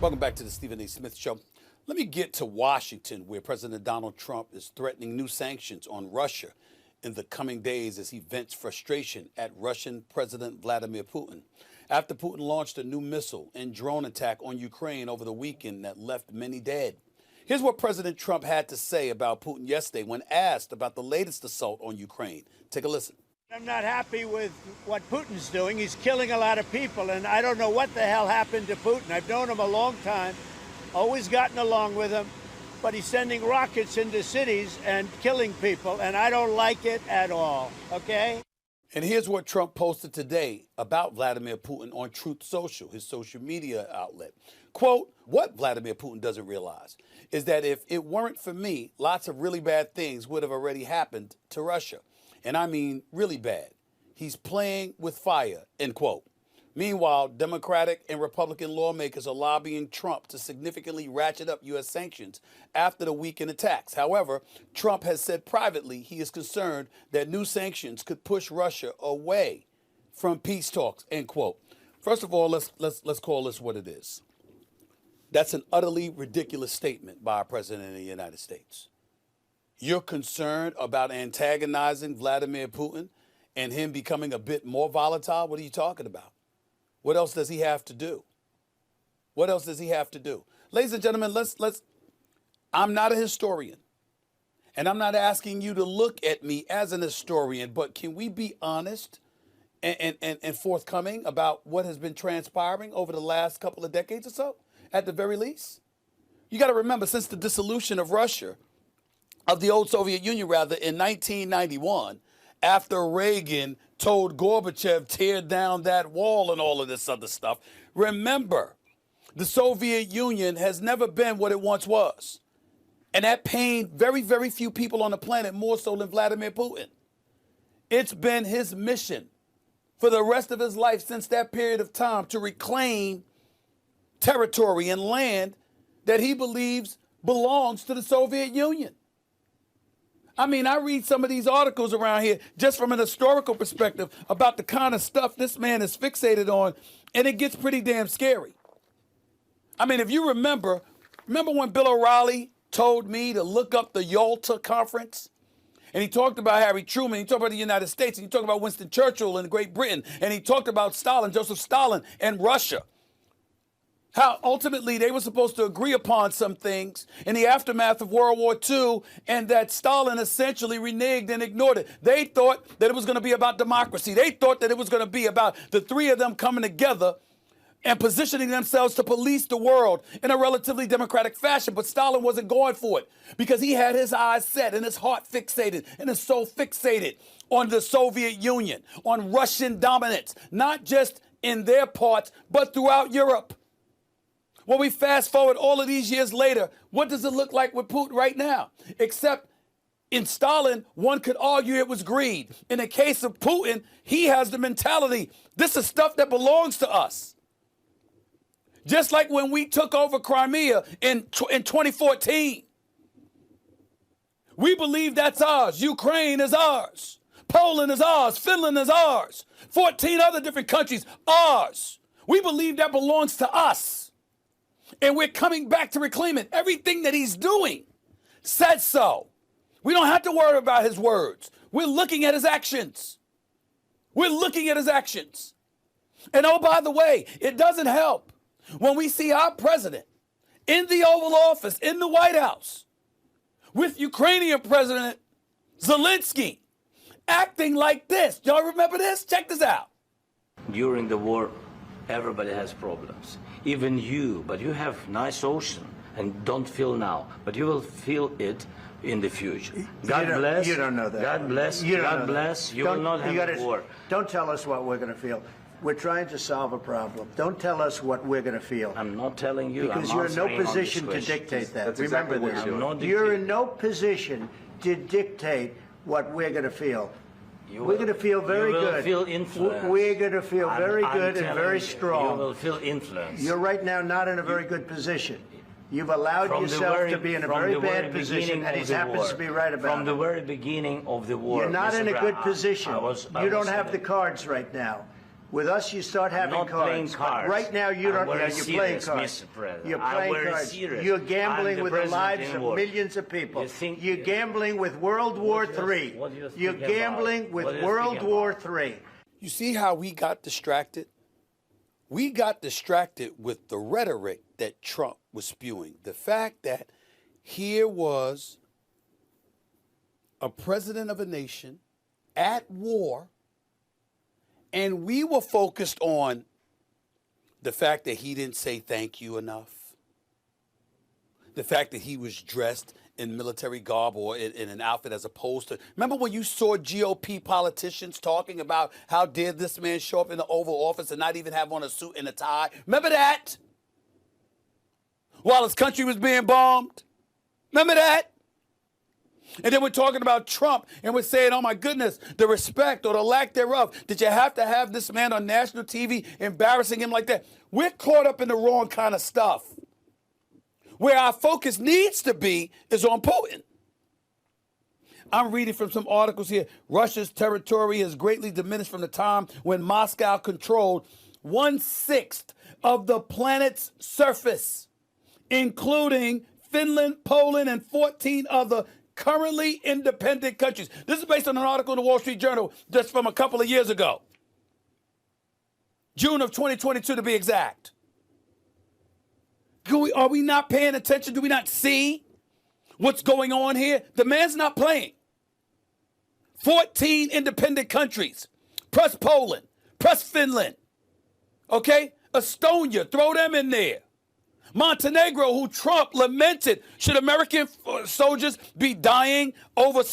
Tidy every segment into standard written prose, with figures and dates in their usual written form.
Welcome back to the Stephen A. Smith Show. Let me get to Washington, where President Donald Trump is threatening new sanctions on Russia in the coming days as he vents frustration at Russian President Vladimir Putin. After Putin launched a new missile and drone attack on Ukraine over the weekend that left many dead. Here's what President Trump had to say about Putin yesterday when asked about the latest assault on Ukraine. Take a listen. I'm not happy with what Putin's doing. He's killing a lot of people, and I don't know what the hell happened to Putin. I've known him a long time, always gotten along with him, but he's sending rockets into cities and killing people, and I don't like it at all, okay? And here's what Trump posted today about Vladimir Putin on Truth Social, his social media outlet. Quote, what Vladimir Putin doesn't realize is that if it weren't for me, lots of really bad things would have already happened to Russia. And I mean really bad. He's playing with fire, end quote. Meanwhile, Democratic and Republican lawmakers are lobbying Trump to significantly ratchet up U.S. sanctions after the weekend attacks. However, Trump has said privately he is concerned that new sanctions could push Russia away from peace talks, end quote. First of all, let's call this what it is. That's an utterly ridiculous statement by a president of the United States. You're concerned about antagonizing Vladimir Putin and him becoming a bit more volatile? What are you talking about? What else does he have to do? What else does he have to do? Ladies and gentlemen, I'm not a historian, and I'm not asking you to look at me as an historian, but can we be honest and forthcoming about what has been transpiring over the last couple of decades or so, at the very least? You got to remember, since the dissolution of Russia, of the old Soviet Union, rather, in 1991, after Reagan told Gorbachev, tear down that wall and all of this other stuff. Remember, the Soviet Union has never been what it once was. And that pained very, very few people on the planet more so than Vladimir Putin. It's been his mission for the rest of his life since that period of time to reclaim territory and land that he believes belongs to the Soviet Union. I mean, I read some of these articles around here just from an historical perspective about the kind of stuff this man is fixated on, and it gets pretty damn scary. I mean, if you remember when Bill O'Reilly told me to look up the Yalta Conference, and he talked about Harry Truman, he talked about the United States, and he talked about Winston Churchill and Great Britain, and he talked about Stalin, Joseph Stalin, and Russia. How ultimately they were supposed to agree upon some things in the aftermath of World War II, and that Stalin essentially reneged and ignored it. They thought that it was going to be about democracy. They thought that it was going to be about the three of them coming together and positioning themselves to police the world in a relatively democratic fashion. But Stalin wasn't going for it because he had his eyes set and his heart fixated and his soul fixated on the Soviet Union, on Russian dominance, not just in their parts, but throughout Europe. Well, we fast forward all of these years later, what does it look like with Putin right now? Except in Stalin, one could argue it was greed. In the case of Putin, he has the mentality, this is stuff that belongs to us. Just like when we took over Crimea in 2014. We believe that's ours. Ukraine is ours. Poland is ours. Finland is ours. 14 other different countries, ours. We believe that belongs to us. And we're coming back to reclaim it. Everything that he's doing said so. We don't have to worry about his words. We're looking at his actions. We're looking at his actions. And oh, by the way, it doesn't help when we see our president in the Oval Office, in the White House, with Ukrainian President Zelensky acting like this. Y'all remember this? Check this out. During the war, everybody has problems. Even you, but you have nice ocean and don't feel now, but you will feel it in the future. God bless. You don't know that. God bless. God bless. You will not have a war. Don't tell us what we're going to feel. We're trying to solve a problem. Don't tell us what we're going to feel. I'm not telling you. Because you're in no position to dictate that. Remember this. Exactly you're in no position to dictate what we're going to feel. We're going to feel very good. You will feel influence. We're going to feel very good and very strong. You will feel influence. You're right now not in a very good position. You've allowed yourself to be in a very bad position, and he happens to be right about it. From the very beginning of the war. You're not in a good position. You don't have the cards right now. With us, you start having not cards. playing cards. Right now, you don't. I'm very You're playing serious, cards. Mr. President. You're I'm playing very cards. serious. You're I'm gambling the with the president lives in of war. millions of people. You think- You're gambling with World War What do you- III. what do you You're speak gambling about? with What do you World speak War about? III. You see how we got distracted? We got distracted with the rhetoric that Trump was spewing. The fact that here was a president of a nation at war, and we were focused on the fact that he didn't say thank you enough, the fact that he was dressed in military garb or in an outfit as opposed to, remember when you saw GOP politicians talking about how dare this man show up in the Oval Office and not even have on a suit and a tie? Remember that? While his country was being bombed? Remember that? And then we're talking about Trump and we're saying, oh my goodness, the respect or the lack thereof. Did you have to have this man on national TV embarrassing him like that? We're caught up in the wrong kind of stuff. Where our focus needs to be is on Putin. I'm reading from some articles here. Russia's territory has greatly diminished from the time when Moscow controlled 1/6 of the planet's surface, including Finland, Poland, and 14 other currently independent countries. This is based on an article in the Wall Street Journal just from a couple of years ago. June of 2022 to be exact. Are we not paying attention? Do we not see what's going on here? The man's not playing. 14 independent countries, plus Poland, plus Finland, okay? Estonia, throw them in there. Montenegro, who Trump lamented, should American soldiers be dying over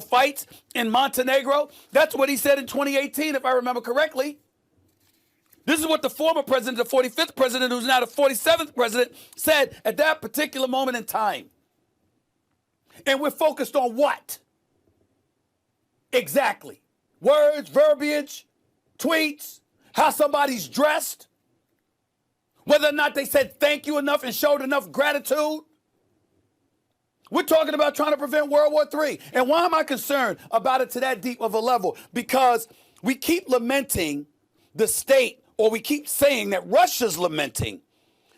fights in Montenegro? That's what he said in 2018, if I remember correctly. This is what the former president, the 45th president, who's now the 47th president, said at that particular moment in time. And we're focused on what? Exactly. Words, verbiage, tweets, how somebody's dressed, whether or not they said thank you enough and showed enough gratitude. We're talking about trying to prevent World War III. And why am I concerned about it to that deep of a level? Because we keep lamenting the state, or we keep saying that Russia's lamenting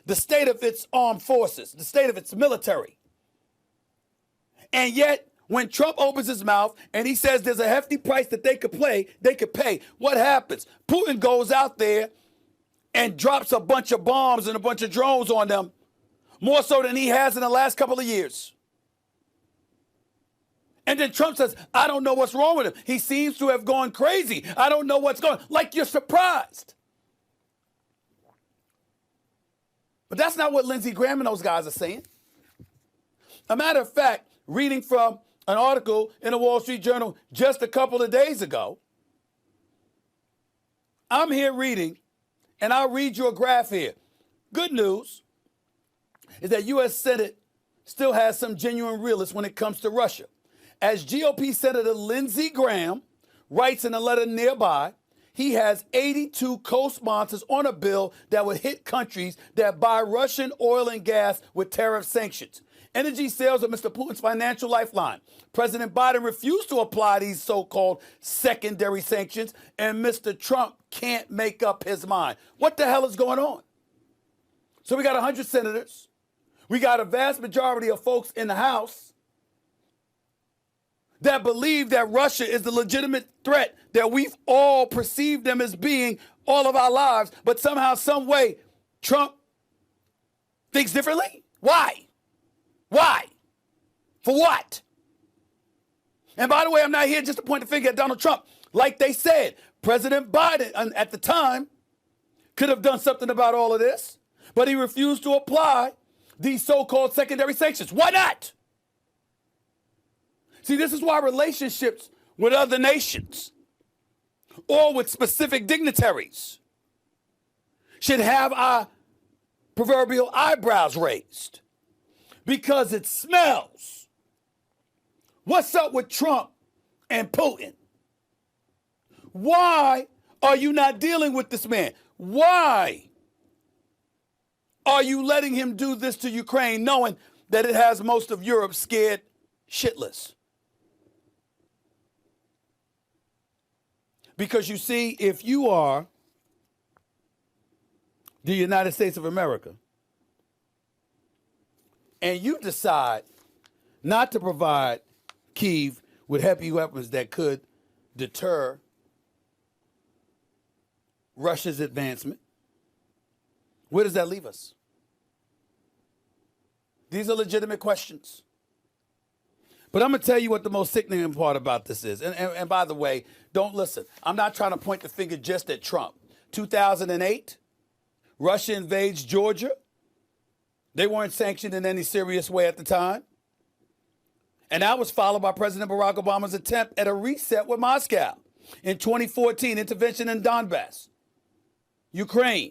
the state of its armed forces, the state of its military. And yet, when Trump opens his mouth and he says there's a hefty price that they could pay, what happens? Putin goes out there and drops a bunch of bombs and a bunch of drones on them, more so than he has in the last couple of years. And then Trump says, I don't know what's wrong with him. He seems to have gone crazy. I don't know what's going on. Like you're surprised. But that's not what Lindsey Graham and those guys are saying. A matter of fact, reading from an article in the Wall Street Journal just a couple of days ago, I'm here reading, and I'll read you a graph here. Good news is that U.S. Senate still has some genuine realists when it comes to Russia. As GOP Senator Lindsey Graham writes in a letter nearby, he has 82 co-sponsors on a bill that would hit countries that buy Russian oil and gas with tariff sanctions. Energy sales are Mr. Putin's financial lifeline. President Biden refused to apply these so-called secondary sanctions, and Mr. Trump can't make up his mind. What the hell is going on? So we got 100 senators. We got a vast majority of folks in the House that believe that Russia is the legitimate threat that we've all perceived them as being all of our lives, but somehow, some way, Trump thinks differently? Why? Why? For what? And by the way, I'm not here just to point the finger at Donald Trump. Like they said, President Biden at the time could have done something about all of this, but he refused to apply these so-called secondary sanctions. Why not? See, this is why relationships with other nations or with specific dignitaries should have our proverbial eyebrows raised, because it smells. What's up with Trump and Putin? Why are you not dealing with this man? Why are you letting him do this to Ukraine, knowing that it has most of Europe scared shitless? Because you see, if you are the United States of America, and you decide not to provide Kyiv with heavy weapons that could deter Russia's advancement, where does that leave us? These are legitimate questions. But I'm going to tell you what the most sickening part about this is. And by the way, don't listen. I'm not trying to point the finger just at Trump. 2008, Russia invades Georgia. They weren't sanctioned in any serious way at the time. And that was followed by President Barack Obama's attempt at a reset with Moscow. In 2014, intervention in Donbass, Ukraine.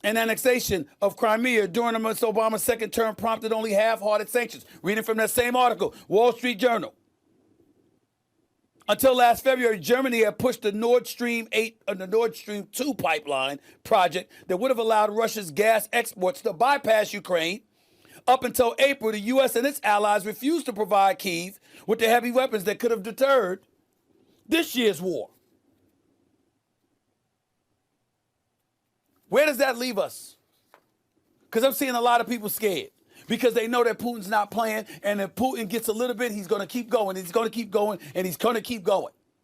And annexation of Crimea during Mr. Obama's second term prompted only half-hearted sanctions. Reading from that same article, Wall Street Journal. Until last February, Germany had pushed the Nord Stream 8 and the Nord Stream 2 pipeline project that would have allowed Russia's gas exports to bypass Ukraine. Up until April, the U.S. and its allies refused to provide Kyiv with the heavy weapons that could have deterred this year's war. Where does that leave us? Because I'm seeing a lot of people scared because they know that Putin's not playing, and if Putin gets a little bit, he's going to keep going, he's going to keep going, and he's going to keep going.